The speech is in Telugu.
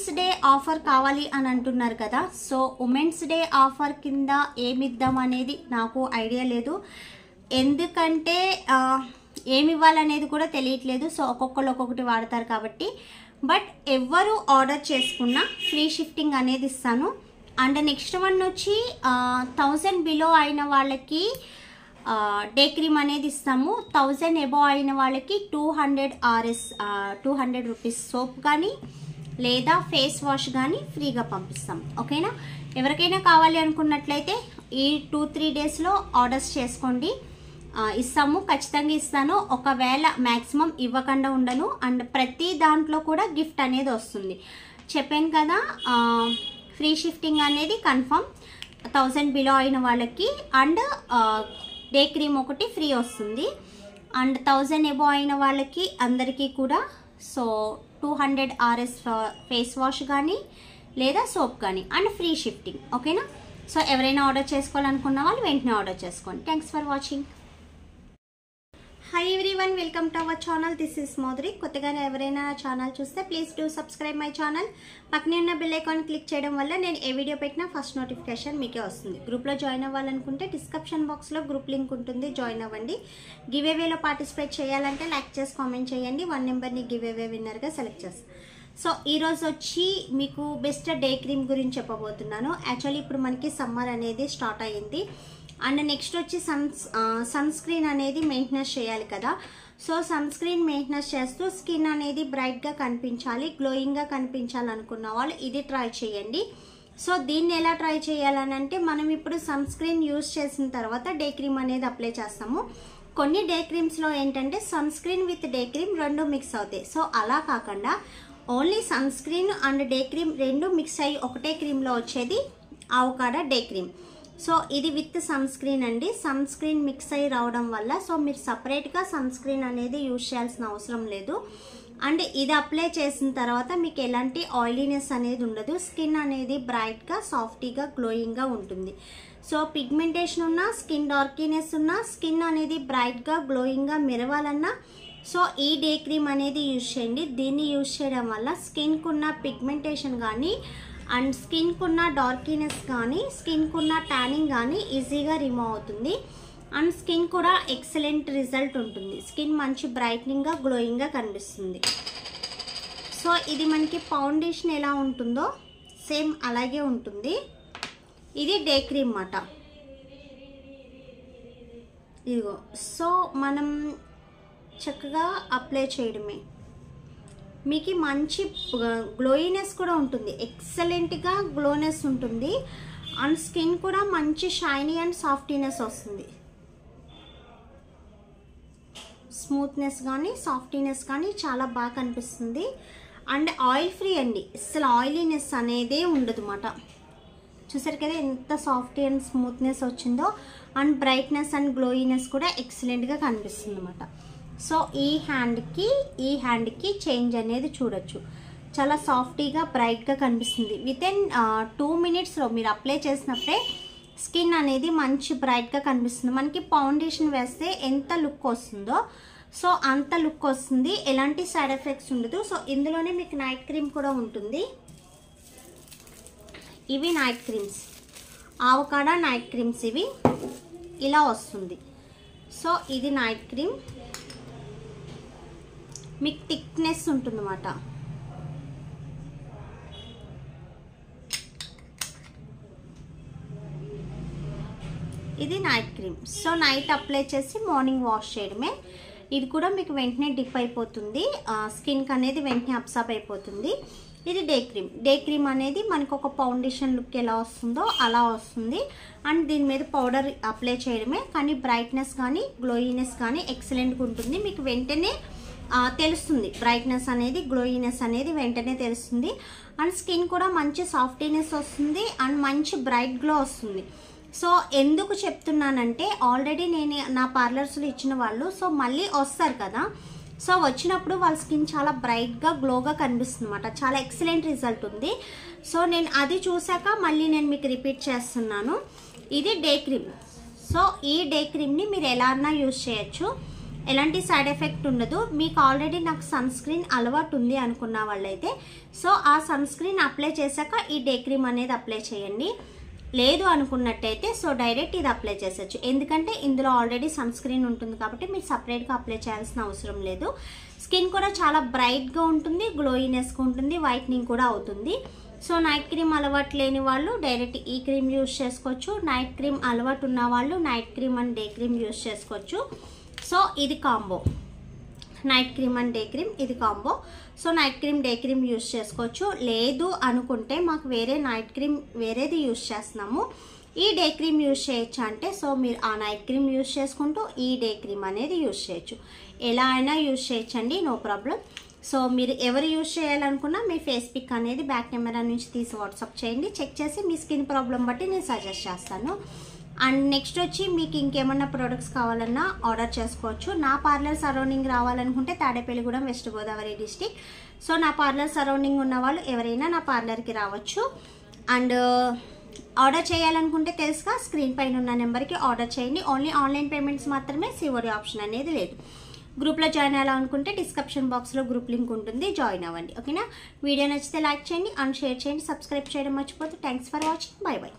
ఉమెన్స్ డే ఆఫర్ కావాలి అని అంటున్నారు కదా. సో ఉమెన్స్ డే ఆఫర్ కింద ఏమిద్దాం అనేది నాకు ఐడియా లేదు, ఎందుకంటే ఏమి ఇవ్వాలనేది కూడా తెలియట్లేదు. సో ఒక్కొక్కరు ఒక్కొక్కటి వాడతారు కాబట్టి. బట్ ఎవరు ఆర్డర్ చేసుకున్నా ఫ్రీ షిఫ్టింగ్ అనేది ఇస్తాను. అండ్ నెక్స్ట్ వన్ వచ్చి 1000 బిలో అయిన వాళ్ళకి డే క్రీమ్ అనేది ఇస్తాము. 1000 ఎబో అయిన వాళ్ళకి 200 RS 200 రూపీస్ సోప్ కానీ లేదా ఫేస్ వాష్ కానీ ఫ్రీగా పంపిస్తాం. ఓకేనా? ఎవరికైనా కావాలి అనుకున్నట్లయితే ఈ 2-3 డేస్లో ఆర్డర్స్ చేసుకోండి, ఇస్తాము, ఖచ్చితంగా ఇస్తాను. ఒకవేళ మ్యాక్సిమం ఇవ్వకుండా ఉండను. అండ్ ప్రతి దాంట్లో కూడా గిఫ్ట్ అనేది వస్తుంది. చెప్పాను కదా, ఫ్రీ షిఫ్టింగ్ అనేది కన్ఫర్మ్ 1000 బిలో అయిన వాళ్ళకి. అండ్ డే క్రీమ్ ఒకటి ఫ్రీ వస్తుంది. అండ్ 1000 ఎబో అయిన వాళ్ళకి అందరికీ కూడా సో 200 RS ఫేస్ వాష్ కానీ లేదా సోప్ కానీ అండ్ ఫ్రీ షిఫ్టింగ్. ఓకేనా? సో ఎవరైనా ఆర్డర్ చేసుకోవాలనుకున్న వాళ్ళు వెంటనే ఆర్డర్ చేసుకోండి. Thanks for watching. Hi everyone, welcome to our channel. This is Modari. కొత్తగా ఎవరైనా ఛానల్ చూస్తే please do subscribe my channel. పక్కనే ఉన్న బెల్ ఐకాన్ క్లిక్ చేయడం వల్ల నేను ఏ వీడియో పెట్టినా ఫస్ట్ నోటిఫికేషన్ మీకే వస్తుంది. గ్రూప్లో జాయిన్ అవ్వాలనుకుంటే డిస్క్రిప్షన్ బాక్స్లో గ్రూప్ లింక్ ఉంటుంది, జాయిన్ అవ్వండి. గివ్ అవేలో పార్టిసిపేట్ చేయాలంటే లైక్ చేసి కామెంట్ చేయండి. 1 నెంబర్ని గివ్ అవే విన్నర్గా సెలెక్ట్ చేస్తాను. సో ఈరోజు వచ్చి మీకు బెస్ట్ డే క్రీమ్ గురించి చెప్పబోతున్నాను. యాక్చువల్లీ ఇప్పుడు మనకి సమ్మర్ అనేది స్టార్ట్ అయ్యింది. అండ్ నెక్స్ట్ వచ్చి సన్ స్క్రీన్ అనేది మెయింటెనెన్స్ చేయాలి కదా. సో సన్ స్క్రీన్ మెయింటెనెన్స్ చేస్తూ స్కిన్ అనేది బ్రైట్గా కనిపించాలి, గ్లోయింగ్గా కనిపించాలనుకున్న వాళ్ళు ఇది ట్రై చేయండి. సో దీన్ని ఎలా ట్రై చేయాలనంటే, మనం ఇప్పుడు సన్ స్క్రీన్ యూజ్ చేసిన తర్వాత డే క్రీమ్ అనేది అప్లై చేస్తాము. కొన్ని డే క్రీమ్స్లో ఏంటంటే sunscreen with day cream రెండు మిక్స్ అవుతాయి. సో అలా కాకుండా only sunscreen and day cream రెండు మిక్స్ అయ్యి ఒకటే క్రీమ్లో వచ్చేది అవకాడో డే క్రీమ్. సో ఇది విత్ సన్ స్క్రీన్ అండి. సన్ స్క్రీన్ మిక్స్ అయ్యి రావడం వల్ల సో మీరు సపరేట్గా సన్ స్క్రీన్ అనేది యూజ్ చేయాల్సిన అవసరం లేదు. అండ్ ఇది అప్లై చేసిన తర్వాత మీకు ఎలాంటి ఆయిలీనెస్ అనేది ఉండదు. స్కిన్ అనేది బ్రైట్గా, సాఫ్టీగా, గ్లోయింగ్గా ఉంటుంది. సో పిగ్మెంటేషన్ ఉన్నా, స్కిన్ డార్కీనెస్ ఉన్నా, స్కిన్ అనేది బ్రైట్గా, గ్లోయింగ్గా మెరవాలన్నా సో ఈ డే క్రీమ్ అనేది యూజ్ చేయండి. దీన్ని యూజ్ చేయడం వల్ల స్కిన్కున్న పిగ్మెంటేషన్ కానీ అండ్ స్కిన్కున్న డార్కీనెస్ కానీ స్కిన్కున్న ట్యానింగ్ కానీ ఈజీగా రిమూవ్ అవుతుంది. అండ్ స్కిన్ కూడా ఎక్సలెంట్ రిజల్ట్ ఉంటుంది. స్కిన్ మంచి బ్రైట్నింగ్గా, గ్లోయింగ్గా కనిపిస్తుంది. సో ఇది మనకి ఫౌండేషన్ ఎలా ఉంటుందో సేమ్ అలాగే ఉంటుంది. ఇది డే క్రీమ్ అన్నమాట. ఇదిగో సో మనం చక్కగా అప్లై చేయడమే. మీకు మంచి గ్లోయినెస్ కూడా ఉంటుంది, ఎక్సలెంట్గా గ్లోనెస్ ఉంటుంది. అండ్ స్కిన్ కూడా మంచి షైనీ అండ్ సాఫ్టీనెస్ వస్తుంది. స్మూత్నెస్ కానీ సాఫ్టీనెస్ కానీ చాలా బాగా కనిపిస్తుంది. అండ్ ఆయిల్ ఫ్రీ అండి, అసలు ఆయిలీనెస్ అనేదే ఉండదు అన్నమాట. చూసారు కదా ఎంత సాఫ్టీ అండ్ స్మూత్నెస్ వచ్చిందో. అండ్ బ్రైట్నెస్ అండ్ గ్లోయినెస్ కూడా ఎక్సలెంట్గా కనిపిస్తుంది అన్నమాట. సో ఈ హ్యాండ్కి చేంజ్ అనేది చూడొచ్చు. చాలా సాఫ్టీగా, బ్రైట్గా కనిపిస్తుంది. వితిన్ 2 మినిట్స్లో మీరు అప్లై చేసినప్పుడే స్కిన్ అనేది మంచి బ్రైట్గా కనిపిస్తుంది. మనకి ఫౌండేషన్ వేస్తే ఎంత లుక్ వస్తుందో సో అంత లుక్ వస్తుంది. ఎలాంటి సైడ్ ఎఫెక్ట్స్ ఉండదు. సో ఇందులోనే మీకు నైట్ క్రీమ్ కూడా ఉంటుంది. ఇవి night creams, avocado night creams. ఇవి ఇలా వస్తుంది. సో ఇది నైట్ క్రీమ్, మీకు థిక్నెస్ ఉంటుందన్నమాట. ఇది night cream. So night apply చేసి మార్నింగ్ వాష్ చేయడమే. ఇది కూడా మీకు వెంటనే డిప్ అయిపోతుంది, స్కిన్కి అనేది వెంటనే అబ్సార్బ్ అయిపోతుంది. ఇది డే క్రీమ్. డే క్రీమ్ అనేది మనకు ఒక ఫౌండేషన్ లుక్ ఎలా వస్తుందో అలా వస్తుంది. అండ్ దీని మీద పౌడర్ అప్లై చేయడమే. కానీ బ్రైట్నెస్ కానీ గ్లోయినెస్ కానీ ఎక్సలెంట్గా ఉంటుంది. మీకు వెంటనే తెలుస్తుంది బ్రైట్నెస్ అనేది, గ్లోయినెస్ అనేది వెంటనే తెలుస్తుంది. అండ్ స్కిన్ కూడా మంచి సాఫ్టీనెస్ వస్తుంది అండ్ మంచి బ్రైట్ గ్లో వస్తుంది. సో ఎందుకు చెప్తున్నానంటే, ఆల్రెడీ నేను నా పార్లర్స్లో ఇచ్చిన వాళ్ళు సో మళ్ళీ వస్తారు కదా. సో వచ్చినప్పుడు వాళ్ళ స్కిన్ చాలా బ్రైట్గా, గ్లోగా కనిపిస్తుంది అన్నమాట. చాలా ఎక్సలెంట్ రిజల్ట్ ఉంది. సో నేను అది చూసాక మళ్ళీ నేను మీకు రిపీట్ చేస్తున్నాను. ఇది డే క్రీమ్. సో ఈ డే క్రీమ్ని మీరు ఎలా అన్నా యూజ్ చేయొచ్చు. ఎలాంటి సైడ్ ఎఫెక్ట్ ఉండదు. మీకు ఆల్రెడీ నాకు సన్ స్క్రీన్ అలవాటు ఉంది అనుకున్న వాళ్ళైతే సో ఆ సన్ స్క్రీన్ అప్లై చేశాక ఈ డే క్రీమ్ అనేది అప్లై చేయండి. లేదు అనుకున్నట్టయితే సో డైరెక్ట్ ఇది అప్లై చేసచ్చు. ఎందుకంటే ఇందులో ఆల్రెడీ సన్ స్క్రీన్ ఉంటుంది కాబట్టి మీరు సపరేట్గా అప్లై చేయాల్సిన అవసరం లేదు. స్కిన్ కూడా చాలా బ్రైట్గా ఉంటుంది, గ్లోయినెస్గా ఉంటుంది, వైట్నింగ్ కూడా అవుతుంది. సో నైట్ క్రీమ్ అలవాటు లేని వాళ్ళు డైరెక్ట్ ఈ క్రీమ్ యూస్ చేసుకోవచ్చు. నైట్ క్రీమ్ అలవాటు ఉన్న వాళ్ళు night cream and day cream use చేసుకోవచ్చు. సో ఇది combo, night cream and day cream ఇది combo. So night cream day cream use చేసుకోవచ్చు. లేదు అనుకుంటే మాకు వేరే నైట్ క్రీమ్ వేరేది యూస్ చేస్తున్నాము, ఈ డే క్రీమ్ యూస్ చేయొచ్చు అంటే సో మీరు ఆ నైట్ క్రీమ్ యూస్ చేసుకుంటూ ఈ డే క్రీమ్ అనేది యూస్ చేయొచ్చు. ఎలా అయినా యూస్ చేయొచ్చండి, నో ప్రాబ్లం. సో మీరు ఎవరు యూస్ చేయాలనుకున్నా మీ ఫేస్ పిక్ అనేది బ్యాక్ కెమెరా నుంచి తీసి వాట్సాప్ చేయండి. చెక్ చేసి మీ స్కిన్ ప్రాబ్లం బట్టి నేను సజెస్ట్ చేస్తాను. అండ్ నెక్స్ట్ వచ్చి మీకు ఇంకేమన్నా ప్రోడక్ట్స్ కావాలన్నా ఆర్డర్ చేసుకోవచ్చు. నా పార్లర్ సరౌండింగ్ రావాలనుకుంటే Tadepalligudem, west Godavari district. So నా పార్లర్ సరౌండింగ్ ఉన్న వాళ్ళు ఎవరైనా నా పార్లర్కి రావచ్చు. అండ్ ఆర్డర్ చేయాలనుకుంటే తెలుసుగా స్క్రీన్ పైన ఉన్న నెంబర్కి ఆర్డర్ చేయండి. ఓన్లీ ఆన్లైన్ పేమెంట్స్ మాత్రమే, సిఓడి ఆప్షన్ అనేది లేదు. గ్రూప్లో జాయిన్ అవ్వాలనుకుంటే డిస్క్రిప్షన్ బాక్స్లో గ్రూప్ లింక్ ఉంటుంది, జాయిన్ అవ్వండి. ఓకేనా? వీడియో నచ్చితే లైక్ చేయండి అండ్ షేర్ చేయండి, సబ్స్క్రైబ్ చేయడం మర్చిపోతే. Thanks for watching, by by.